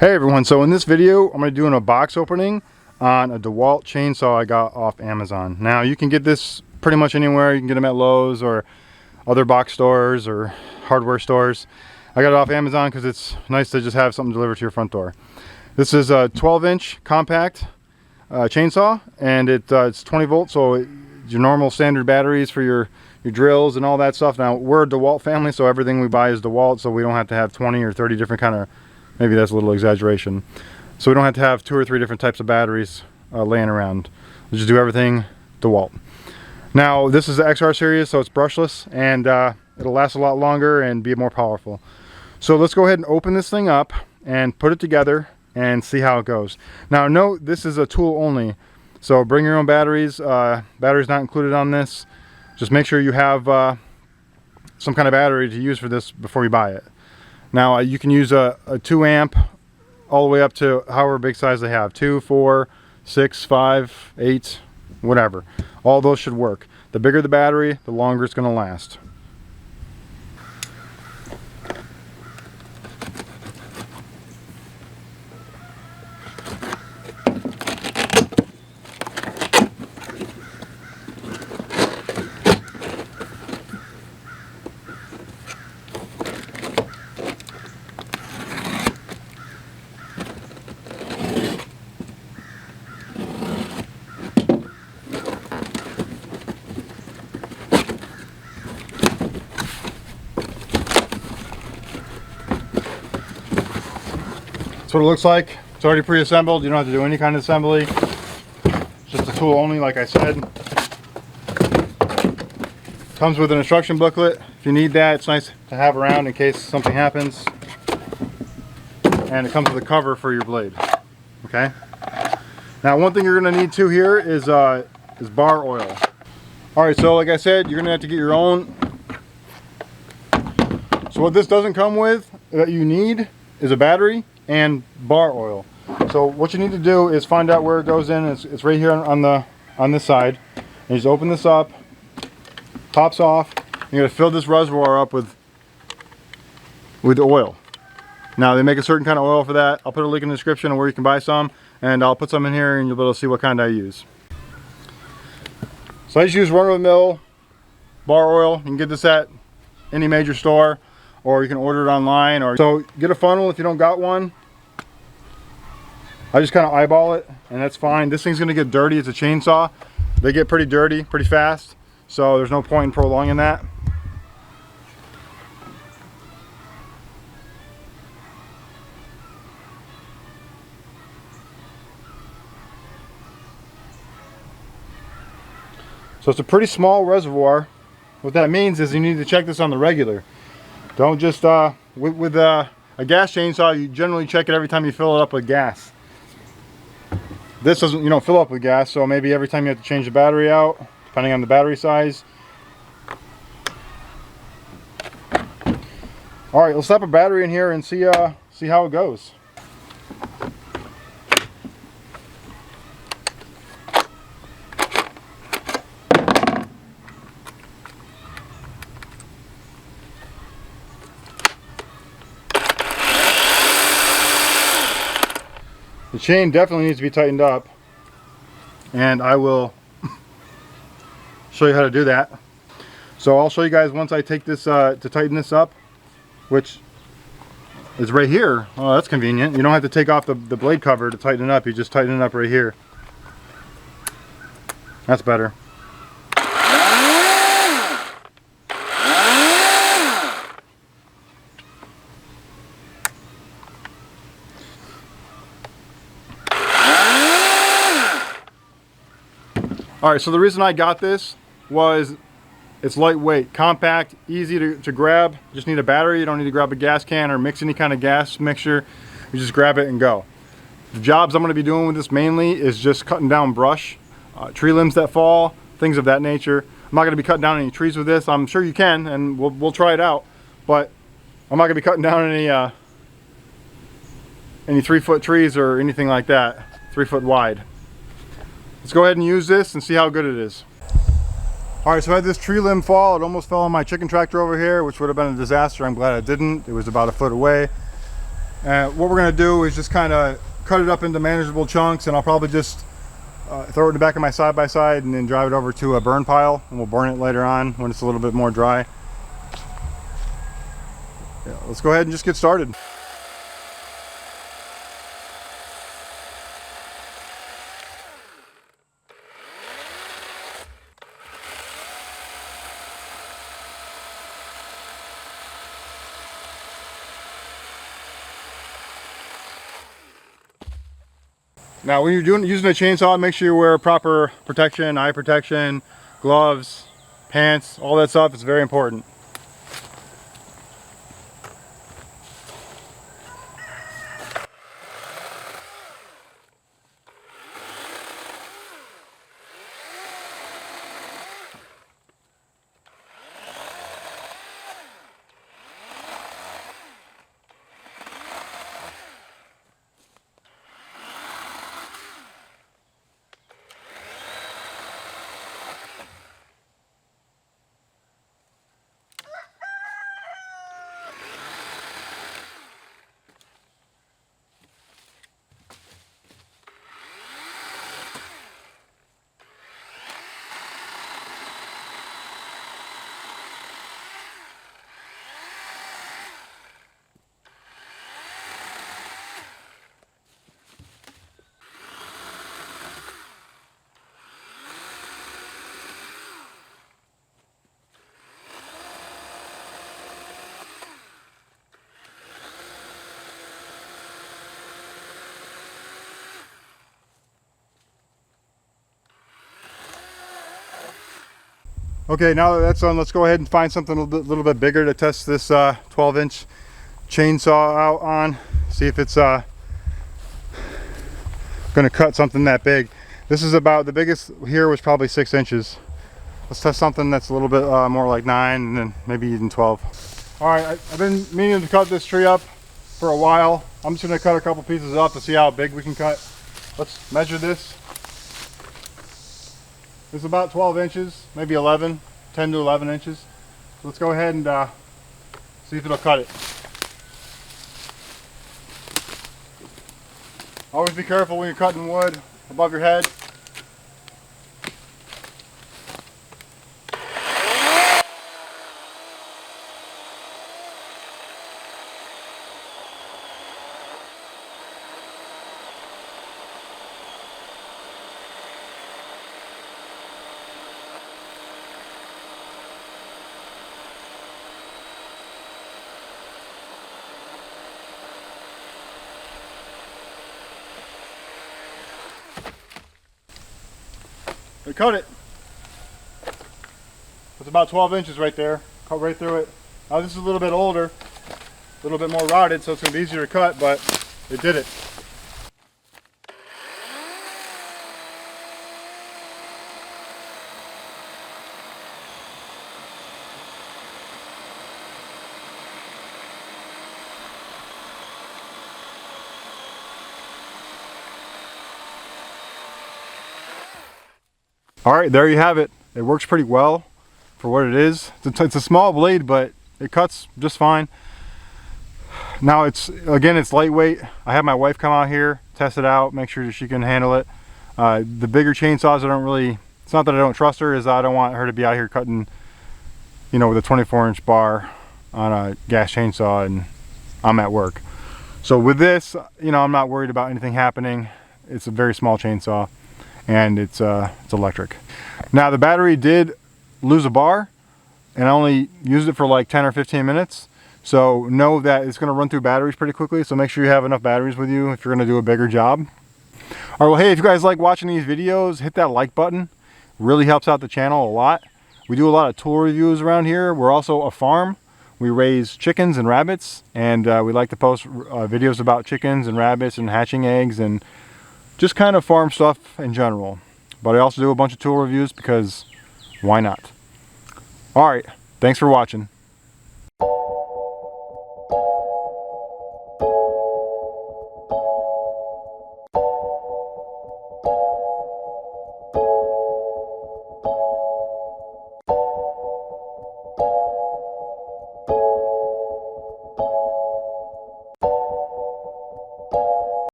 Hey everyone, so in this video I'm going to be doing a box opening on a Dewalt chainsaw I got off Amazon. Now you can get this pretty much anywhere. You can get them at Lowe's or other box stores or hardware stores. I got it off Amazon because it's nice to just have something delivered to your front door. This is a 12-inch compact chainsaw, and it's 20 volts, so your normal standard batteries for your drills and all that stuff. Now we're a Dewalt family, so everything we buy is Dewalt, so we don't have to have 20 or 30 different kind of, maybe that's a little exaggeration. So we don't have to have 2 or 3 different types of batteries laying around. We just do everything Dewalt. Now this is the XR series, so it's brushless, and it'll last a lot longer and be more powerful. So let's go ahead and open this thing up and put it together and see how it goes. Now note, this is a tool only, so bring your own batteries. Batteries not included on this. Just make sure you have some kind of battery to use for this before you buy it. Now you can use a 2 amp all the way up to however big size they have. 2, 4, 6, 5, 8, whatever. All those should work. The bigger the battery, the longer it's going to last. That's what it looks like. It's already pre-assembled. You don't have to do any kind of assembly. It's just a tool only, like I said. Comes with an instruction booklet. If you need that, it's nice to have around in case something happens. And it comes with a cover for your blade. Okay. Now, one thing you're going to need too here is bar oil. All right. So, like I said, you're going to have to get your own. So, what this doesn't come with that you need is a battery and bar oil. So what you need to do is find out where it goes in. It's right here on this side. And you just open this up, tops off. You're going to fill this reservoir up with oil. Now they make a certain kind of oil for that. I'll put a link in the description of where you can buy some, and I'll put some in here and you'll be able to see what kind I use. So I just use run-of-the-mill bar oil. You can get this at any major store, or you can order it online. Or so get a funnel if you don't got one. I just kind of eyeball it, and that's fine. This thing's gonna get dirty. It's a chainsaw. They get pretty dirty pretty fast, so there's no point in prolonging that. So it's a pretty small reservoir. What that means is you need to check this on the regular. Don't just, with a gas chainsaw, you generally check it every time you fill it up with gas. This doesn't, you don't fill up with gas, so maybe every time you have to change the battery out, depending on the battery size. All right, let's slap a battery in here and see how it goes. The chain definitely needs to be tightened up, and I will show you how to do that. So I'll show you guys once I take this to tighten this up, which is right here. Oh, that's convenient. You don't have to take off the blade cover to tighten it up. You just tighten it up right here. That's better. Alright, so the reason I got this was it's lightweight, compact, easy to grab. You just need a battery. You don't need to grab a gas can or mix any kind of gas mixture. You just grab it and go. The jobs I'm going to be doing with this mainly is just cutting down brush, tree limbs that fall, things of that nature. I'm not going to be cutting down any trees with this. I'm sure you can, and we'll try it out, but I'm not going to be cutting down any 3-foot trees or anything like that, 3 foot wide. Let's go ahead and use this and see how good it is. Alright, so I had this tree limb fall. It almost fell on my chicken tractor over here, which would have been a disaster. I'm glad it didn't. It was about a foot away. And what we're going to do is just kind of cut it up into manageable chunks, and I'll probably just throw it in the back of my side-by-side and then drive it over to a burn pile, and we'll burn it later on when it's a little bit more dry. Yeah, let's go ahead and just get started. Now when you're using a chainsaw, make sure you wear proper protection, eye protection, gloves, pants, all that stuff. It's very important. Okay, now that that's done, let's go ahead and find something a little bit bigger to test this 12-inch chainsaw out on. See if it's going to cut something that big. This is about, the biggest here was probably 6 inches. Let's test something that's a little bit more like 9 and then maybe even 12. All right, I've been meaning to cut this tree up for a while. I'm just going to cut a couple pieces up to see how big we can cut. Let's measure this. It's about 12 inches, maybe 11, 10 to 11 inches. So let's go ahead and see if it'll cut it. Always be careful when you're cutting wood above your head. We cut it. It's about 12 inches right there. Cut right through it. Now this is a little bit older, a little bit more rotted, so it's going to be easier to cut, but it did it. All right, there you have it. It works pretty well for what it is. It's a small blade, but it cuts just fine. Now it's lightweight. I had my wife come out here, test it out, make sure that she can handle it. The bigger chainsaws, it's not that I don't trust her, is I don't want her to be out here cutting, you know, with a 24-inch bar on a gas chainsaw and I'm at work. So with this, you know, I'm not worried about anything happening. It's a very small chainsaw. And it's electric. Now the battery did lose a bar, and I only used it for like 10 or 15 minutes. So know that it's going to run through batteries pretty quickly. So make sure you have enough batteries with you if you're going to do a bigger job. All right, well, hey, if you guys like watching these videos, hit that like button. It really helps out the channel a lot. We do a lot of tool reviews around here. We're also a farm. We raise chickens and rabbits, and we like to post videos about chickens and rabbits and hatching eggs and just kind of farm stuff in general. But I also do a bunch of tool reviews because why not? All right, thanks for watching.